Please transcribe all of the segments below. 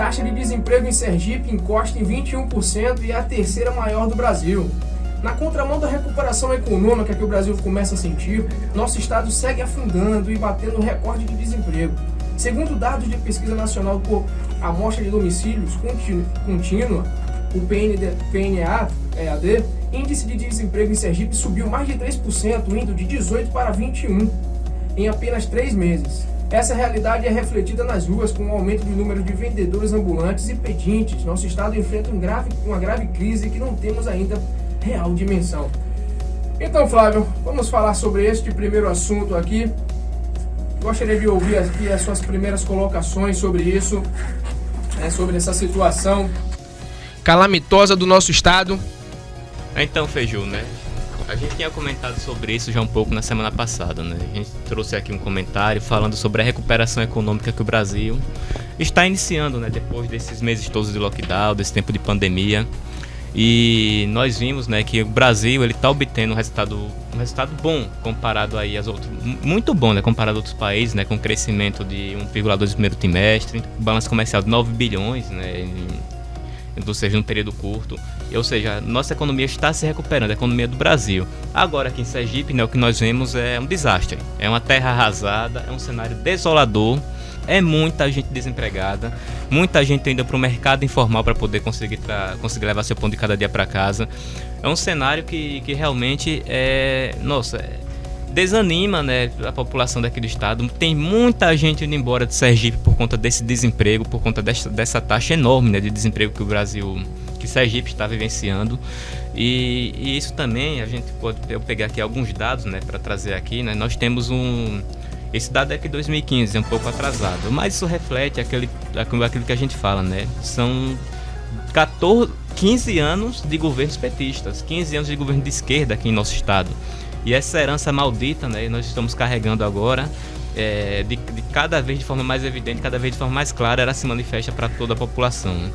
Taxa de desemprego em Sergipe encosta em 21% e é a terceira maior do Brasil. Na contramão da recuperação econômica que o Brasil começa a sentir, nosso estado segue afundando e batendo recorde de desemprego. Segundo dados de pesquisa nacional por amostra de domicílios contínua, o PNA-EAD, índice de desemprego em Sergipe subiu mais de 3%, indo de 18 para 21 em apenas 3 meses. Essa realidade é refletida nas ruas com o aumento do número de vendedores ambulantes e pedintes. Nosso estado enfrenta uma grave crise que não temos ainda real dimensão. Então, Flávio, vamos falar sobre este primeiro assunto aqui. Gostaria de ouvir aqui as suas primeiras colocações sobre isso, sobre essa situação calamitosa do nosso estado. Então, Feiju, né? A gente tinha comentado sobre isso já um pouco na semana passada, né? A gente trouxe aqui um comentário falando sobre a recuperação econômica que o Brasil está iniciando, né? Depois desses meses todos de lockdown, desse tempo de pandemia. E nós vimos, né, que o Brasil ele está obtendo um resultado bom comparado aí às outras, muito bom, né, comparado a outros países, né, com crescimento de 1,2 no primeiro trimestre, balanço comercial de 9 bilhões, né, ou seja, num período curto. Ou seja, nossa economia está se recuperando, a economia do Brasil. Agora aqui em Sergipe, né, o que nós vemos é um desastre, é uma terra arrasada, é um cenário desolador. É muita gente desempregada, muita gente indo para o mercado informal para poder conseguir levar seu pão de cada dia para casa. É um cenário que realmente desanima, né, a população daqui do estado. Tem muita gente indo embora de Sergipe por conta desse desemprego, por conta dessa taxa enorme, né, de desemprego que Sergipe está vivenciando. E isso também, eu pegar aqui alguns dados, né, para trazer aqui, né, nós temos esse dado é de 2015, é um pouco atrasado, mas isso reflete aquilo que a gente fala, né? São 15 anos de governos petistas, 15 anos de governo de esquerda aqui em nosso estado. E essa herança maldita, né, nós estamos carregando agora, de cada vez de forma mais evidente, cada vez de forma mais clara, ela se manifesta para toda a população, né?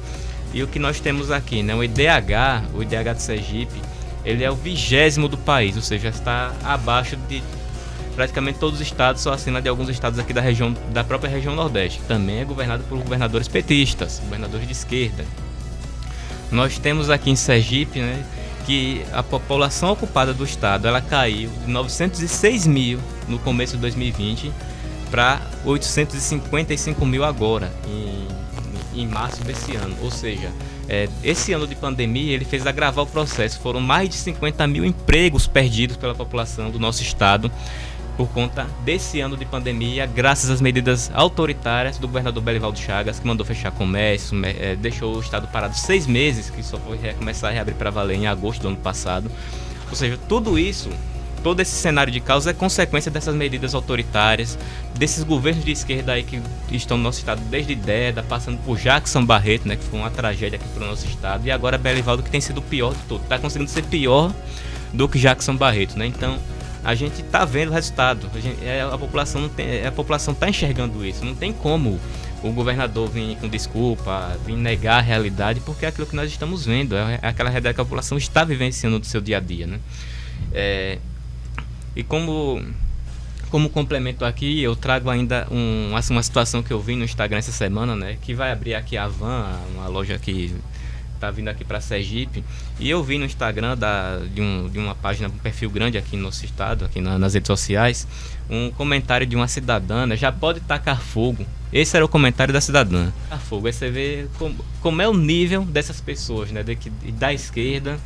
E o que nós temos aqui, né, o IDH de Sergipe, ele é o 20º do país, ou seja, está abaixo de praticamente todos os estados, só acima de alguns estados aqui da própria região Nordeste, que também é governado por governadores petistas, governadores de esquerda. Nós temos aqui em Sergipe, né, que a população ocupada do estado ela caiu de 906 mil no começo de 2020 para 855 mil agora, em março desse ano. Ou seja, esse ano de pandemia ele fez agravar o processo. Foram mais de 50 mil empregos perdidos pela população do nosso estado por conta desse ano de pandemia, graças às medidas autoritárias do governador Belivaldo Chagas, que mandou fechar comércio, deixou o estado parado 6 meses, que só foi começar a reabrir para valer em agosto do ano passado. Ou seja, tudo isso, todo esse cenário de caos é consequência dessas medidas autoritárias, desses governos de esquerda aí que estão no nosso estado desde Deda, passando por Jackson Barreto, né, que foi uma tragédia aqui para o nosso estado, e agora Belivaldo, que tem sido o pior de tudo, está conseguindo ser pior do que Jackson Barreto, né? Então a gente está vendo o resultado, a população está enxergando isso, não tem como o governador vir com desculpa, vir negar a realidade, porque é aquilo que nós estamos vendo, é aquela realidade que a população está vivenciando no seu dia a dia, né? E como complemento aqui, eu trago ainda uma situação que eu vi no Instagram essa semana, né? Que vai abrir aqui a Van, uma loja que está vindo aqui para Sergipe, e eu vi no Instagram de uma página, um perfil grande aqui no nosso estado, aqui nas redes sociais, um comentário de uma cidadã, né? Já pode tacar fogo. Esse era o comentário da cidadã. Tacar fogo. Aí você vê como é o nível dessas pessoas, né? Da esquerda,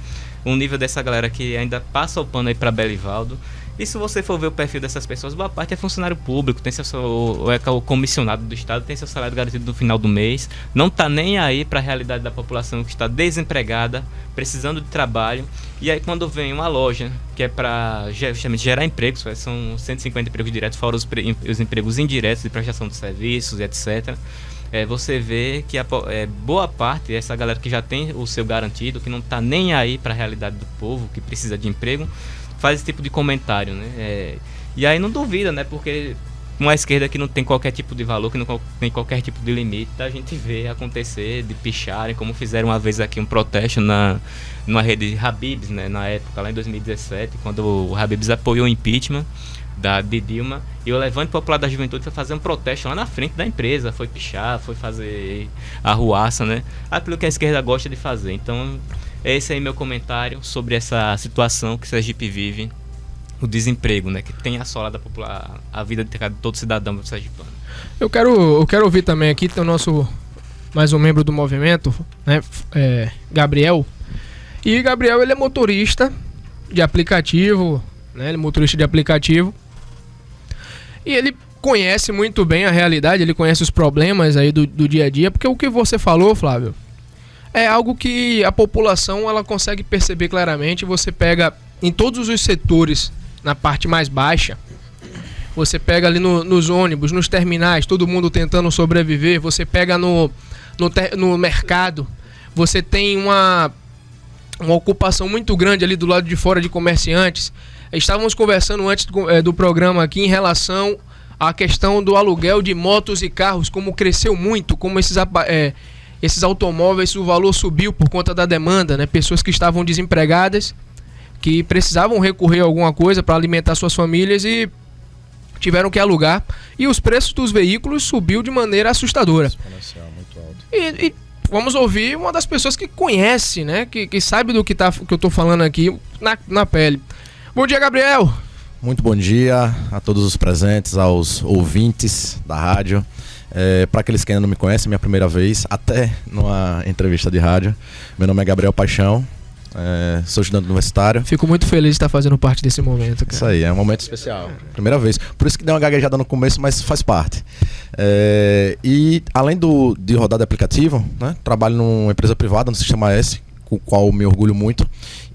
o nível dessa galera que ainda passa o pano aí para Belivaldo. E se você for ver o perfil dessas pessoas, boa parte é funcionário público, o comissionado do estado, tem seu salário garantido no final do mês, não está nem aí para a realidade da população que está desempregada, precisando de trabalho. E aí quando vem uma loja que é para justamente gerar empregos, são 150 empregos diretos, fora os empregos indiretos de prestação de serviços, etc., você vê que boa parte dessa galera que já tem o seu garantido, que não está nem aí para a realidade do povo, que precisa de emprego, faz esse tipo de comentário, né? E aí não duvida, né? Porque uma esquerda que não tem qualquer tipo de valor, que não tem qualquer tipo de limite, a gente vê acontecer de picharem, como fizeram uma vez aqui um protesto numa rede Habib's, né? Na época, lá em 2017, quando o Habib's apoiou o impeachment de Dilma, e o Levante Popular da Juventude foi fazer um protesto lá na frente da empresa, foi pichar, foi fazer arruaça, né? Aquilo que a esquerda gosta de fazer. Então, esse aí meu comentário sobre essa situação que Sergipe vive, o desemprego, né? Que tem assolado a vida de todo cidadão sergipano. Eu quero ouvir também aqui, tem o nosso, mais um membro do movimento, né? Gabriel. E Gabriel, ele é motorista de aplicativo, né? Ele é motorista de aplicativo. E ele conhece muito bem a realidade, ele conhece os problemas aí do dia a dia, porque o que você falou, Flávio, é algo que a população ela consegue perceber claramente. Você pega em todos os setores, na parte mais baixa, você pega ali nos ônibus, nos terminais, todo mundo tentando sobreviver. Você pega no mercado, você tem uma ocupação muito grande ali do lado de fora de comerciantes. Estávamos conversando antes do programa aqui em relação à questão do aluguel de motos e carros, como cresceu muito, como esses automóveis, o valor subiu por conta da demanda, né? Pessoas que estavam desempregadas, que precisavam recorrer a alguma coisa para alimentar suas famílias e tiveram que alugar. E os preços dos veículos subiu de maneira assustadora. Exponencial, muito alto. E vamos ouvir uma das pessoas que conhece, né? Que sabe do que eu tô falando aqui na pele. Bom dia, Gabriel. Muito bom dia a todos os presentes, aos ouvintes da rádio. Para aqueles que ainda não me conhecem, minha primeira vez, até numa entrevista de rádio. Meu nome é Gabriel Paixão, sou estudante universitário. Fico muito feliz de estar fazendo parte desse momento, cara. Isso aí, é um momento especial. Primeira vez. Por isso que deu uma gaguejada no começo, mas faz parte. E além de rodar de aplicativo, né, trabalho numa empresa privada, no Sistema S, com o qual me orgulho muito.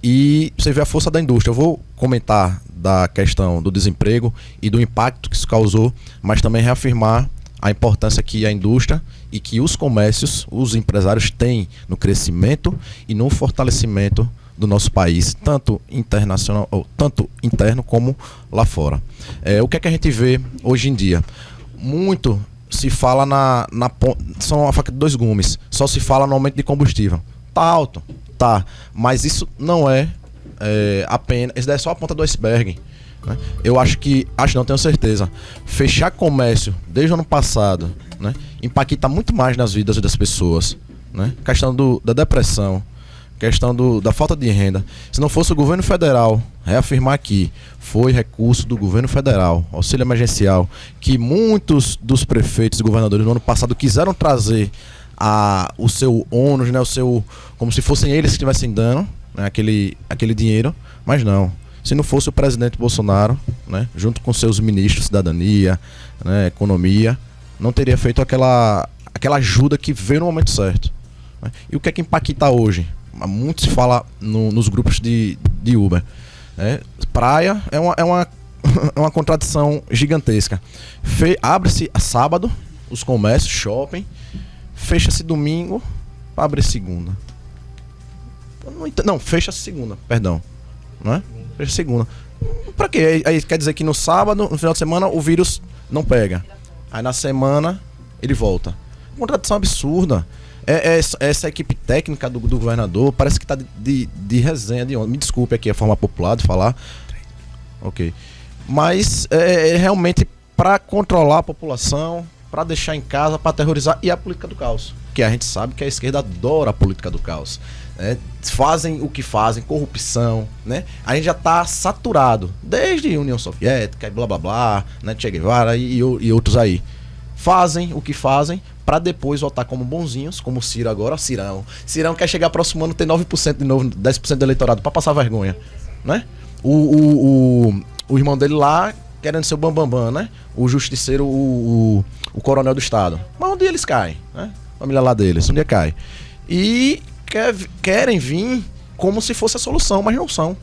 E você vê a força da indústria. Eu vou comentar da questão do desemprego e do impacto que isso causou, mas também reafirmar a importância que a indústria e que os comércios, os empresários têm no crescimento e no fortalecimento do nosso país, tanto internacional, tanto interno como lá fora. O que é que a gente vê hoje em dia? Muito se fala são a faca de dois gumes, só se fala no aumento de combustível. Tá alto, tá, mas isso não apenas, isso é só a ponta do iceberg. Né? Eu tenho certeza, fechar comércio desde o ano passado, né, impacta muito mais nas vidas das pessoas, né? Questão da depressão, questão da falta de renda. Se não fosse o governo federal reafirmar aqui, foi recurso do governo federal, auxílio emergencial, que muitos dos prefeitos e governadores no ano passado quiseram trazer o seu ônus, né, como se fossem eles que estivessem dando, né, aquele dinheiro, mas não. Se não fosse o presidente Bolsonaro, né, junto com seus ministros, cidadania, né, economia, não teria feito aquela ajuda que veio no momento certo. Né? E o que é que impacta hoje? Muito se fala nos grupos de Uber. Né? Praia é uma contradição gigantesca. Abre-se a sábado, os comércios, shopping, fecha-se domingo, abre segunda. Não, fecha-se segunda, perdão. Não é? Fecha segunda. Pra quê? Aí quer dizer que no sábado, no final de semana, o vírus não pega. Aí na semana, ele volta. Contradição absurda. Essa equipe técnica do governador parece que tá de resenha de ontem. Me desculpe aqui a forma popular de falar. Ok. Mas é realmente para controlar a população, para deixar em casa, para aterrorizar. E a política do caos. Que a gente sabe que a esquerda adora a política do caos. Fazem o que fazem, corrupção, né? A gente já tá saturado, desde União Soviética e blá blá blá, né? Che Guevara e outros aí. Fazem o que fazem para depois votar como bonzinhos, como o Ciro agora, Cirão. Cirão quer chegar próximo ano, ter 9% de novo, 10% do eleitorado para passar vergonha, né? O irmão dele lá querendo ser o bambambam, né? O justiceiro, o coronel do estado. Mas um dia eles caem, né? A família lá deles, um dia cai. E querem vir como se fosse a solução, mas não são.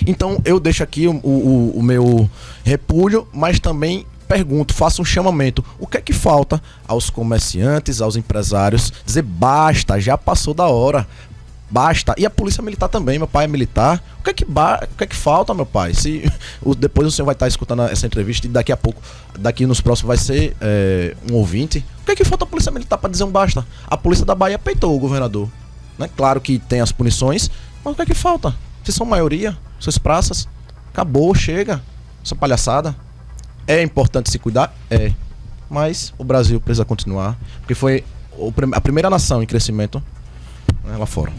Então eu deixo aqui o meu repúdio, mas também pergunto, faço um chamamento. O que é que falta aos comerciantes, aos empresários? Dizer basta, já passou da hora. Basta. E a polícia militar também, meu pai é militar. O que é que falta, meu pai? Depois o senhor vai estar escutando essa entrevista e daqui a pouco, daqui nos próximos vai ser um ouvinte. O que é que falta a polícia militar para dizer um basta? A polícia da Bahia peitou o governador. Né? Claro que tem as punições, mas o que é que falta? Vocês são maioria, vocês praças. Acabou, chega. essa palhaçada. É importante se cuidar? É. Mas o Brasil precisa continuar, porque foi a primeira nação em crescimento, né, lá fora.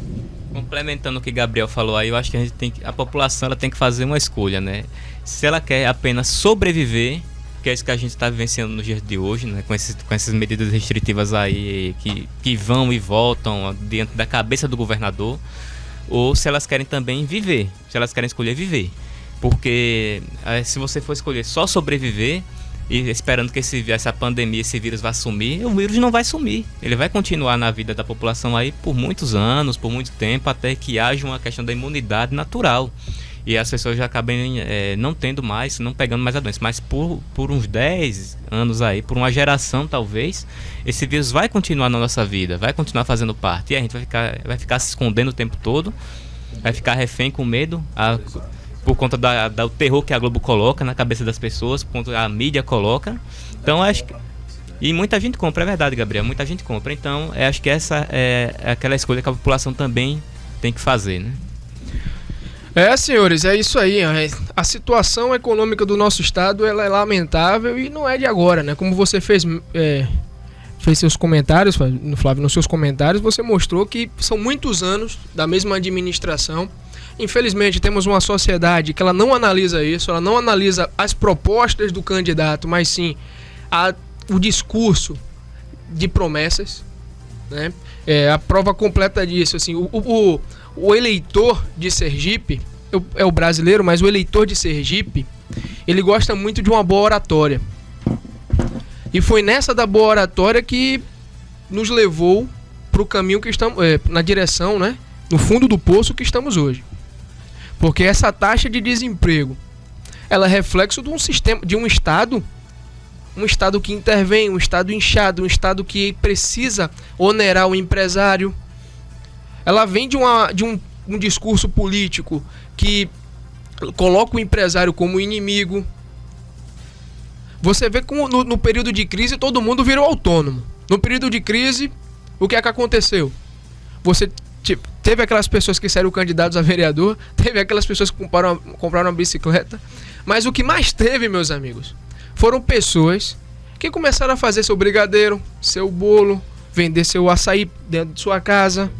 Complementando o que Gabriel falou aí, eu acho que a população ela tem que fazer uma escolha, né? Se ela quer apenas sobreviver, que é isso que a gente está vivenciando nos dias de hoje, né? Com essas medidas restritivas aí que vão e voltam dentro da cabeça do governador, ou se elas querem também viver, se elas querem escolher viver. Porque se você for escolher só sobreviver e esperando que essa pandemia, esse vírus vá sumir, o vírus não vai sumir. Ele vai continuar na vida da população aí por muitos anos, por muito tempo, até que haja uma questão da imunidade natural. E as pessoas já acabem não tendo mais, não pegando mais a doença. Mas por uns 10 anos aí, por uma geração talvez, esse vírus vai continuar na nossa vida, vai continuar fazendo parte. E a gente vai ficar se escondendo o tempo todo, vai ficar refém com medo, por conta do terror que a Globo coloca na cabeça das pessoas, por conta da mídia coloca. Então acho que... E muita gente compra, é verdade, Gabriel, muita gente compra. Então acho que essa é aquela escolha que a população também tem que fazer, né? Senhores, é isso aí. A situação econômica do nosso estado ela é lamentável e não é de agora, né? Como você fez seus comentários, Flávio, nos seus comentários, você mostrou que são muitos anos da mesma administração. Infelizmente, temos uma sociedade que ela não analisa isso, ela não analisa as propostas do candidato, mas sim o discurso de promessas, né? A prova completa disso, assim, o eleitor de Sergipe, é o brasileiro, mas o eleitor de Sergipe, ele gosta muito de uma boa oratória. E foi nessa da boa oratória que nos levou para o caminho que estamos, na direção, né, no fundo do poço que estamos hoje. Porque essa taxa de desemprego, ela é reflexo de um sistema, de um estado que intervém, um estado inchado, um estado que precisa onerar o empresário. Ela vem de um discurso político que coloca o empresário como inimigo. Você vê como no período de crise todo mundo virou autônomo. No período de crise, o que é que aconteceu? Você teve aquelas pessoas que saíram candidatos a vereador, teve aquelas pessoas que compraram uma bicicleta, mas o que mais teve, meus amigos, foram pessoas que começaram a fazer seu brigadeiro, seu bolo, vender seu açaí dentro de sua casa,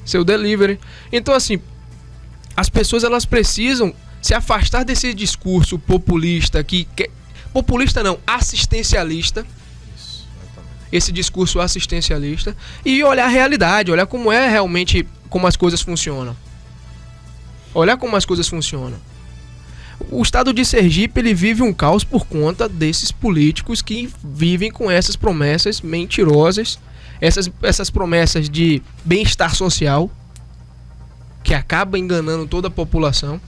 seu delivery. Então, assim, as pessoas elas precisam se afastar desse discurso populista populista não, assistencialista. Esse discurso assistencialista e olhar a realidade, olhar como é realmente, como as coisas funcionam. Olhar como as coisas funcionam. O estado de Sergipe, ele vive um caos por conta desses políticos que vivem com essas promessas mentirosas, essas promessas de bem-estar social, que acaba enganando toda a população.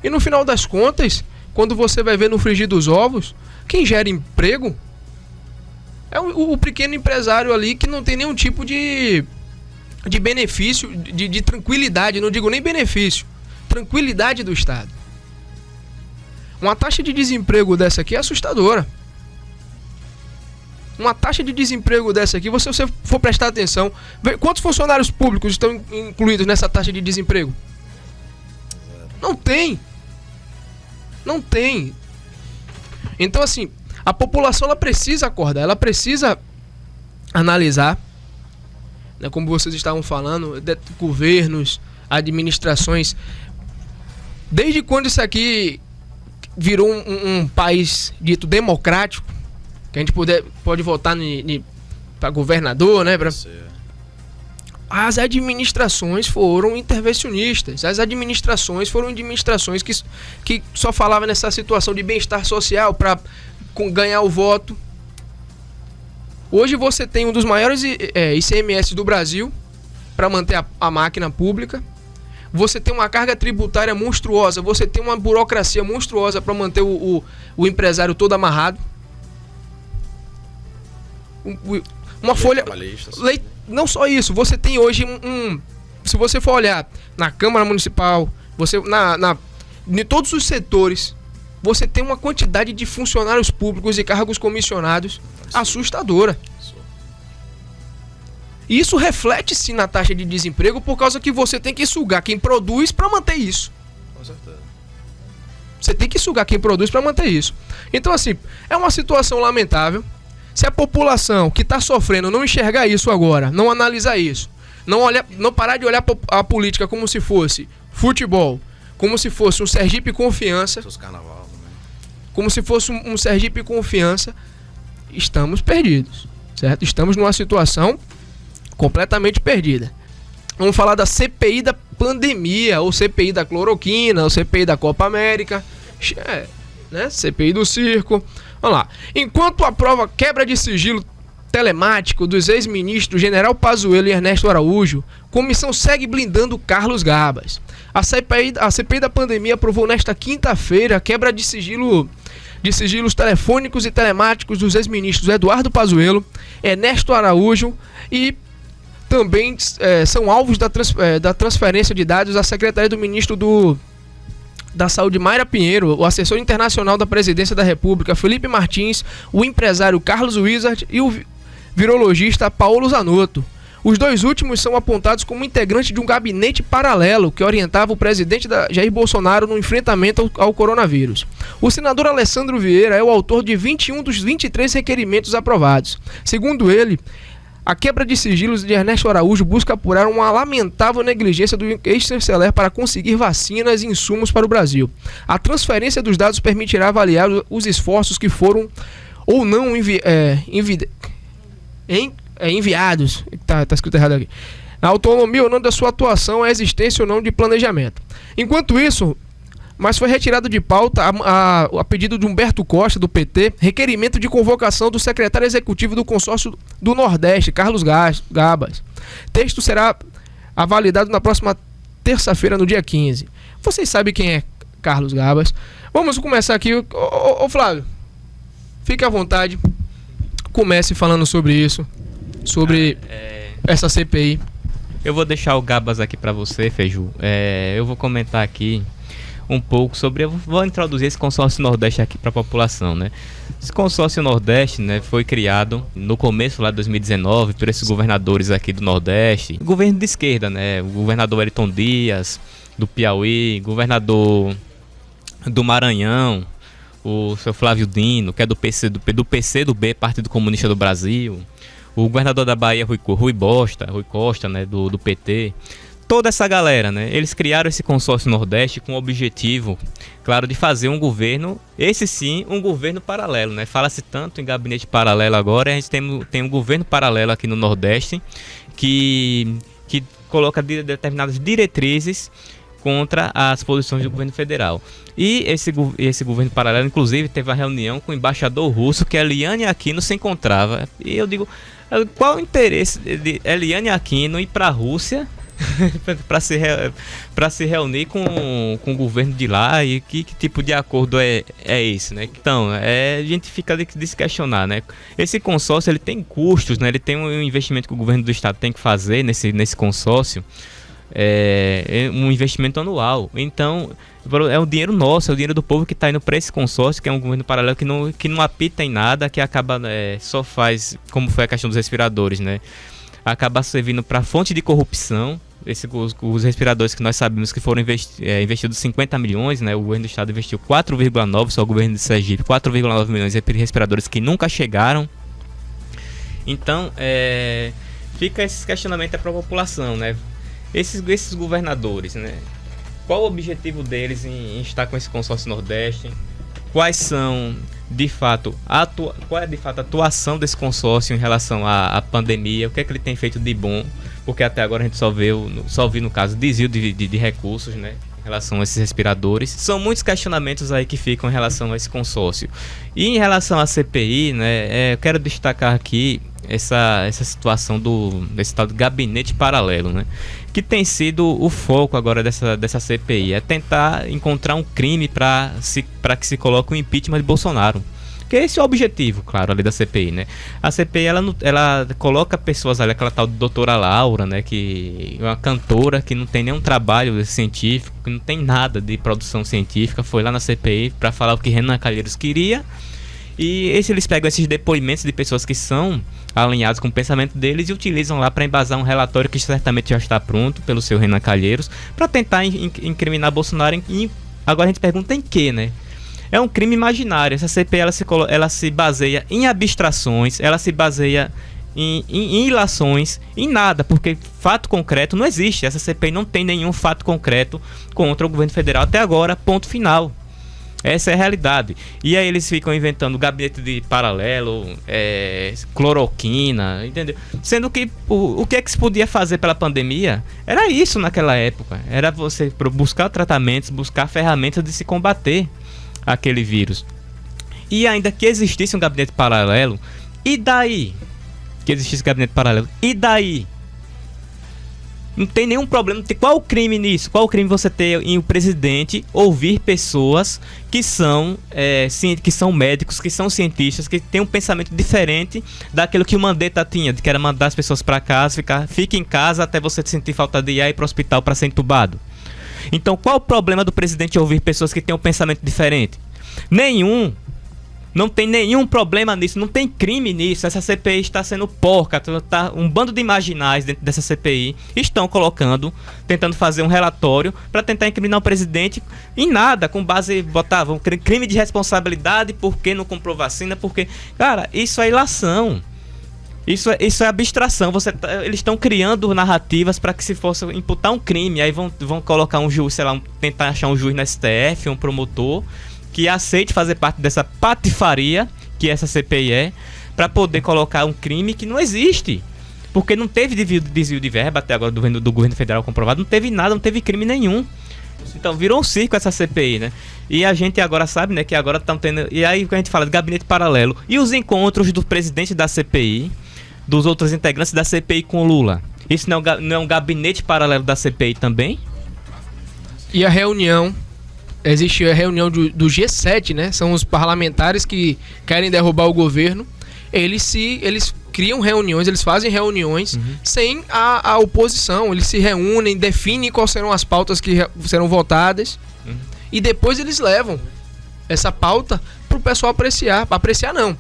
E no final das contas, quando você vai ver no frigir dos ovos, quem gera emprego é o pequeno empresário ali que não tem nenhum tipo de benefício, de tranquilidade, não digo nem benefício, tranquilidade do Estado. Uma taxa de desemprego dessa aqui é assustadora. Uma taxa de desemprego dessa aqui, se você for prestar atenção, quantos funcionários públicos estão incluídos nessa taxa de desemprego? Não tem. Não tem. Então, assim, a população ela precisa acordar, ela precisa analisar, né, como vocês estavam falando, governos, administrações. Desde quando isso aqui virou um país dito democrático, que a gente pode votar para governador, né? As administrações foram intervencionistas. As administrações foram administrações que só falavam nessa situação de bem-estar social para ganhar o voto. Hoje você tem um dos maiores ICMS do Brasil para manter a máquina pública. Você tem uma carga tributária monstruosa. Você tem uma burocracia monstruosa para manter o empresário todo amarrado. Uma folha... Não só isso, você tem hoje se você for olhar na Câmara Municipal, em todos os setores, você tem uma quantidade de funcionários públicos e cargos comissionados assustadora. E isso reflete-se na taxa de desemprego por causa que você tem que sugar quem produz para manter isso. Com certeza. Você tem que sugar quem produz para manter isso. Então, assim, é uma situação lamentável. Se a população que está sofrendo não enxergar isso agora, não analisar isso, não parar de olhar a política como se fosse futebol, como se fosse um Sergipe Confiança, como se fosse um Sergipe Confiança, estamos perdidos, certo? Estamos numa situação completamente perdida. Vamos falar da CPI da pandemia, ou CPI da cloroquina, ou CPI da Copa América, né? CPI do circo. Vamos lá. Enquanto aprova quebra de sigilo telemático dos ex-ministros General Pazuello e Ernesto Araújo, comissão segue blindando Carlos Gabas. A CPI da pandemia aprovou nesta quinta-feira a quebra de sigilos telefônicos e telemáticos dos ex-ministros Eduardo Pazuello, Ernesto Araújo e também são alvos da transferência de dados à Secretaria do Ministro da Saúde, Mayra Pinheiro, o assessor internacional da Presidência da República, Felipe Martins, o empresário Carlos Wizard e o virologista Paulo Zanotto. Os dois últimos são apontados como integrantes de um gabinete paralelo que orientava o presidente Jair Bolsonaro no enfrentamento ao coronavírus. O senador Alessandro Vieira é o autor de 21 dos 23 requerimentos aprovados. Segundo ele, a quebra de sigilos de Ernesto Araújo busca apurar uma lamentável negligência do ex-chanceler para conseguir vacinas e insumos para o Brasil. A transferência dos dados permitirá avaliar os esforços que foram ou não enviados. Tá escrito errado aqui. A autonomia ou não da sua atuação, a existência ou não de planejamento. Enquanto isso, mas foi retirado de pauta a pedido de Humberto Costa, do PT, requerimento de convocação do secretário executivo do consórcio do Nordeste, Carlos Gabas. Texto será validado na próxima terça-feira, no dia 15. Vocês sabem quem é Carlos Gabas. Vamos começar aqui. Ô Flávio, fique à vontade. Comece falando sobre isso, sobre essa CPI. Eu vou deixar o Gabas aqui para você, Feiju. Eu vou comentar aqui um pouco sobre... Eu vou introduzir esse consórcio Nordeste aqui para a população, né? Esse consórcio Nordeste, né, foi criado no começo lá de 2019 por esses governadores aqui do Nordeste. Governo de esquerda, né? O governador Wellington Dias, do Piauí, governador do Maranhão, o seu Flávio Dino, que é do PCdoB, Partido Comunista do Brasil, o governador da Bahia, Rui Costa, né, do PT. Toda essa galera, né, eles criaram esse consórcio Nordeste com o objetivo, claro, de fazer um governo, esse sim, um governo paralelo, né? Fala-se tanto em gabinete paralelo agora, a gente tem um governo paralelo aqui no Nordeste que coloca determinadas diretrizes contra as posições do governo federal. E esse governo paralelo, inclusive, teve uma reunião com o embaixador russo, que Eliane Aquino se encontrava. E eu digo, qual o interesse de Eliane Aquino ir para a Rússia para se reunir com o governo de lá, e que tipo de acordo é esse, né? Então, a gente fica de se questionar, né? Esse consórcio, ele tem custos, né? Ele tem um investimento que o governo do estado tem que fazer nesse consórcio, um investimento anual. Então, é o dinheiro nosso, é o dinheiro do povo que está indo para esse consórcio, que é um governo paralelo que não apita em nada, que acaba só faz, como foi a questão dos respiradores, né? Acaba servindo para fonte de corrupção. Os respiradores que nós sabemos que foram investidos 50 milhões, né? O governo do estado investiu 4,9, só o governo de Sergipe, 4,9 milhões de respiradores que nunca chegaram. Então, fica esse questionamento para a população, né? Esses governadores, né? Qual o objetivo deles em estar com esse consórcio Nordeste? Quais são, de fato, qual é de fato a atuação desse consórcio em relação à pandemia? O que é que ele tem feito de bom? Porque até agora a gente só viu no caso desvio de recursos, né, em relação a esses respiradores. São muitos questionamentos aí que ficam em relação a esse consórcio. E em relação à CPI, né, eu quero destacar aqui essa situação desse tal de gabinete paralelo, né, que tem sido o foco agora dessa CPI, é tentar encontrar um crime para que se coloque um impeachment de Bolsonaro. Que esse é o objetivo, claro, ali da CPI, né? A CPI, ela coloca pessoas ali, aquela tal de doutora Laura, né? Que é uma cantora que não tem nenhum trabalho científico, que não tem nada de produção científica, foi lá na CPI para falar o que Renan Calheiros queria. E eles pegam esses depoimentos de pessoas que são alinhadas com o pensamento deles e utilizam lá para embasar um relatório que certamente já está pronto pelo seu Renan Calheiros, para tentar incriminar Bolsonaro Agora a gente pergunta em quê, né? É um crime imaginário. Essa CPI ela se baseia em abstrações, ela se baseia em ilações, em nada, porque fato concreto não existe. Essa CPI não tem nenhum fato concreto contra o governo federal até agora, ponto final. Essa é a realidade. E aí eles ficam inventando gabinete de paralelo, cloroquina, entendeu? Sendo que o que é que se podia fazer pela pandemia era isso naquela época. Era você buscar tratamentos, buscar ferramentas de se combater aquele vírus. E ainda que existisse um gabinete paralelo, e daí? Que existisse gabinete paralelo, e daí? Não tem nenhum problema. Qual o crime nisso? Qual o crime você ter em o presidente ouvir pessoas que são médicos, que são cientistas, que têm um pensamento diferente daquilo que o Mandetta tinha, de que era mandar as pessoas para casa, fique em casa até você sentir falta de ar e ir para o hospital para ser entubado? Então, qual o problema do presidente ouvir pessoas que têm um pensamento diferente? Nenhum. Não tem nenhum problema nisso, não tem crime nisso. Essa CPI está sendo porca, um bando de marginais dentro dessa CPI estão tentando fazer um relatório para tentar incriminar o presidente em nada, com base, botavam crime de responsabilidade, porque não comprou vacina, porque... Cara, isso é ilação. Isso é abstração. Eles estão criando narrativas para que se fosse imputar um crime, aí vão colocar um juiz, sei lá, tentar achar um juiz no STF, um promotor, que aceite fazer parte dessa patifaria que essa CPI é, para poder colocar um crime que não existe. Porque não teve desvio de verba até agora do governo federal comprovado, não teve nada, não teve crime nenhum. Então virou um circo essa CPI, né? E a gente agora sabe, né, que agora estão tendo... E aí a gente fala de gabinete paralelo. E os encontros do presidente da CPI, dos outros integrantes da CPI com Lula? Isso não é um gabinete paralelo da CPI também? E a reunião... Existe a reunião do G7, né? São os parlamentares que querem derrubar o governo. Eles criam reuniões, eles fazem reuniões sem a oposição. Eles se reúnem, definem quais serão as pautas que serão votadas. E depois eles levam essa pauta para o pessoal apreciar. Para apreciar, não.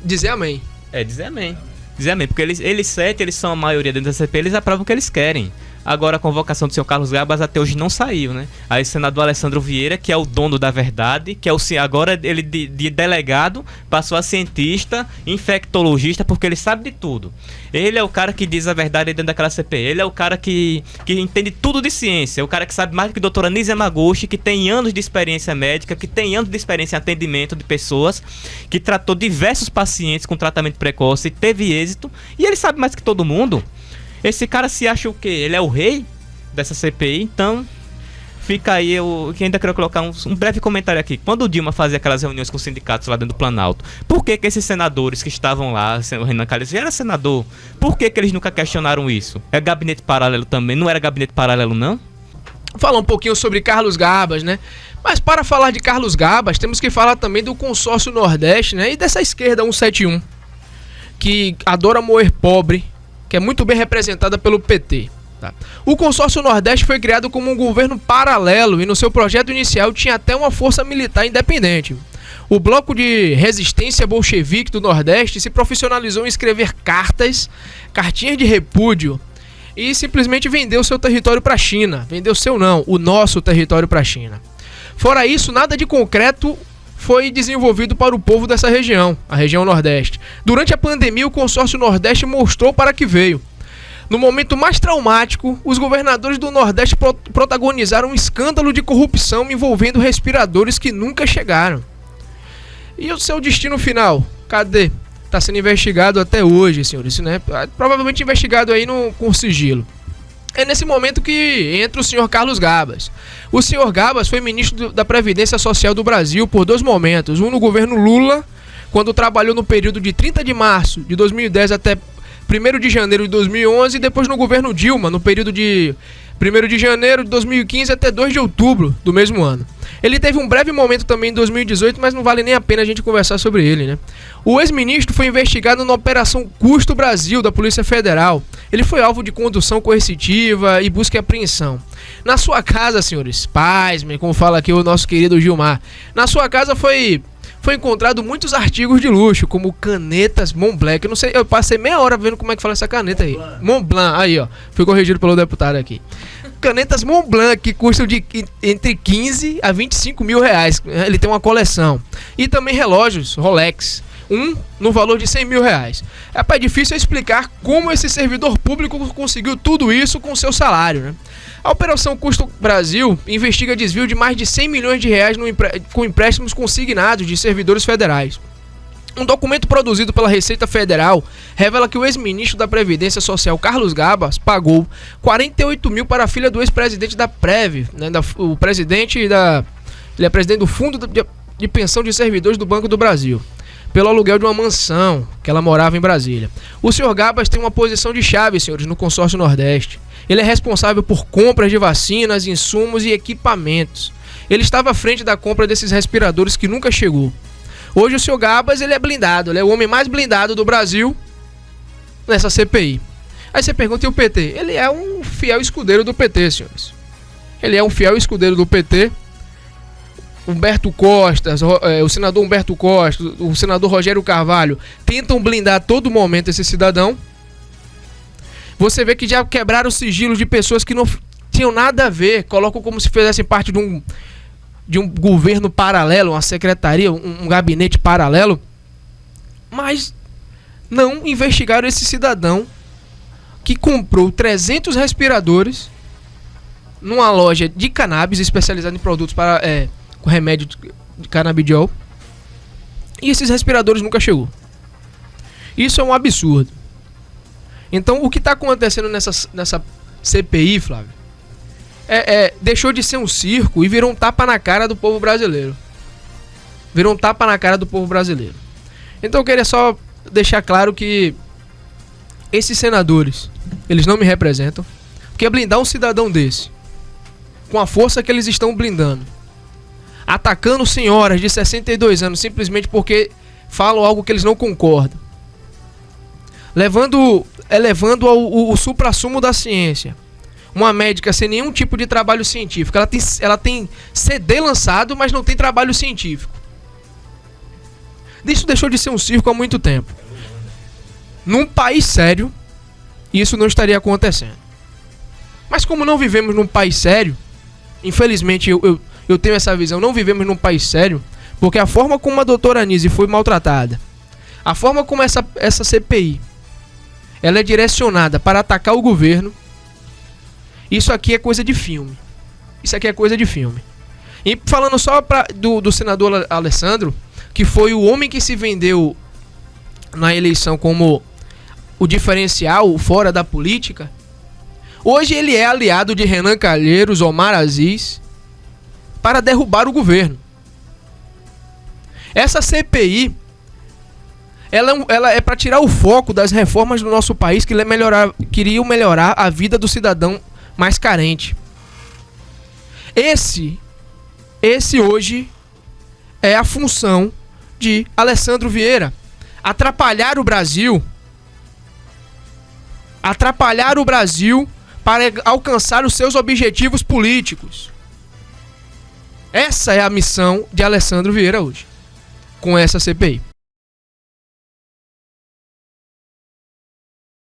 Dizer amém. Dizer amém. Dizer amém, porque eles são a maioria dentro da CPI, eles aprovam o que eles querem. Agora a convocação do senhor Carlos Gabas até hoje não saiu, né? Aí o senador Alessandro Vieira, que é o dono da verdade, que é agora ele de delegado passou a cientista, infectologista, porque ele sabe de tudo. Ele é o cara que diz a verdade dentro daquela CPI. Ele é o cara que entende tudo de ciência. É o cara que sabe mais do que a doutora Nise Yamaguchi, que tem anos de experiência médica, que tem anos de experiência em atendimento de pessoas, que tratou diversos pacientes com tratamento precoce e teve êxito. E ele sabe mais que todo mundo. Esse cara se acha o quê? Ele é o rei dessa CPI, então fica aí, eu ainda quero colocar um breve comentário aqui. Quando o Dilma fazia aquelas reuniões com os sindicatos lá dentro do Planalto, por que esses senadores que estavam lá, o Renan Calheiros era senador, por que eles nunca questionaram isso? É gabinete paralelo também? Não era gabinete paralelo, não? Falar um pouquinho sobre Carlos Gabas, né? Mas para falar de Carlos Gabas, temos que falar também do consórcio Nordeste, né? E dessa esquerda 171, que adora moer pobre, que é muito bem representada pelo PT. Tá? O consórcio Nordeste foi criado como um governo paralelo e no seu projeto inicial tinha até uma força militar independente. O bloco de resistência bolchevique do Nordeste se profissionalizou em escrever cartinhas de repúdio e simplesmente vendeu seu território para a China. Vendeu seu não, o nosso território para a China. Fora isso, nada de concreto foi desenvolvido para o povo dessa região, a região Nordeste. Durante a pandemia, o consórcio Nordeste mostrou para que veio. No momento mais traumático, os governadores do Nordeste protagonizaram um escândalo de corrupção envolvendo respiradores que nunca chegaram. E o seu destino final? Cadê? Está sendo investigado até hoje, senhores, né? Provavelmente investigado aí com sigilo. É nesse momento que entra o senhor Carlos Gabas. O senhor Gabas foi ministro da Previdência Social do Brasil por 2 momentos. Um no governo Lula, quando trabalhou no período de 30 de março de 2010 até 1º de janeiro de 2011, e depois no governo Dilma, no período de 1º de janeiro de 2015 até 2 de outubro do mesmo ano. Ele teve um breve momento também em 2018, mas não vale nem a pena a gente conversar sobre ele, né? O ex-ministro foi investigado na Operação Custo Brasil da Polícia Federal. Ele foi alvo de condução coercitiva e busca e apreensão. Na sua casa, senhores, pasmem, como fala aqui o nosso querido Gilmar, na sua casa foi encontrado muitos artigos de luxo, como canetas Montblanc. Eu não sei, eu passei meia hora vendo como é que fala essa caneta aí. Montblanc, aí ó, fui corrigido pelo deputado aqui. canetas Montblanc, que custam entre 15 a 25 mil reais. Ele tem uma coleção. E também relógios Rolex, no valor de 100 mil reais. É difícil explicar como esse servidor público conseguiu tudo isso com seu salário, né? A Operação Custo Brasil investiga desvio de mais de 100 milhões de reais com empréstimos consignados de servidores federais. Um documento produzido pela Receita Federal revela que o ex-ministro da Previdência Social, Carlos Gabas, pagou 48 mil para a filha do ex-presidente da Prev, né, ele é presidente do Fundo de Pensão de Servidores do Banco do Brasil, pelo aluguel de uma mansão que ela morava em Brasília. O senhor Gabas tem uma posição de chave, senhores, no consórcio Nordeste. Ele é responsável por compras de vacinas, insumos e equipamentos. Ele estava à frente da compra desses respiradores que nunca chegou. Hoje o senhor Gabas, ele é blindado, ele é o homem mais blindado do Brasil nessa CPI. Aí você pergunta, e o PT? Ele é um fiel escudeiro do PT, senhores. Ele é um fiel escudeiro do PT. Humberto Costa, o senador Humberto Costa, o senador Rogério Carvalho tentam blindar a todo momento esse cidadão. Você vê que já quebraram o sigilo de pessoas que não tinham nada a ver, colocam como se fizessem parte de um governo paralelo, uma secretaria, um gabinete paralelo, mas não investigaram esse cidadão que comprou 300 respiradores numa loja de cannabis especializada em produtos para com remédio de canabidiol, e esses respiradores nunca chegou. Isso é um absurdo. Então, o que está acontecendo nessa CPI, Flávio, deixou de ser um circo e virou um tapa na cara do povo brasileiro. Virou um tapa na cara do povo brasileiro. Então, eu queria só deixar claro que esses senadores, eles não me representam, porque blindar um cidadão desse, com a força que eles estão blindando, atacando senhoras de 62 anos simplesmente porque falam algo que eles não concordam, levando ao suprassumo da ciência, uma médica sem nenhum tipo de trabalho científico. Ela tem CD lançado, mas não tem trabalho científico. Isso deixou de ser um circo há muito tempo. Num país sério, isso não estaria acontecendo. Mas como não vivemos num país sério, infelizmente eu tenho essa visão, não vivemos num país sério, porque a forma como a doutora Anísia foi maltratada, a forma como essa CPI ela é direcionada para atacar o governo, isso aqui é coisa de filme. Isso aqui é coisa de filme. E falando só do senador Alessandro, que foi o homem que se vendeu na eleição como o diferencial fora da política, hoje ele é aliado de Renan Calheiros, Omar Aziz, para derrubar o governo. Essa CPI ela é para tirar o foco das reformas do nosso país que queriam melhorar a vida do cidadão mais carente. Esse hoje é a função de Alessandro Vieira: atrapalhar o Brasil para alcançar os seus objetivos políticos. Essa é a missão de Alessandro Vieira hoje, com essa CPI.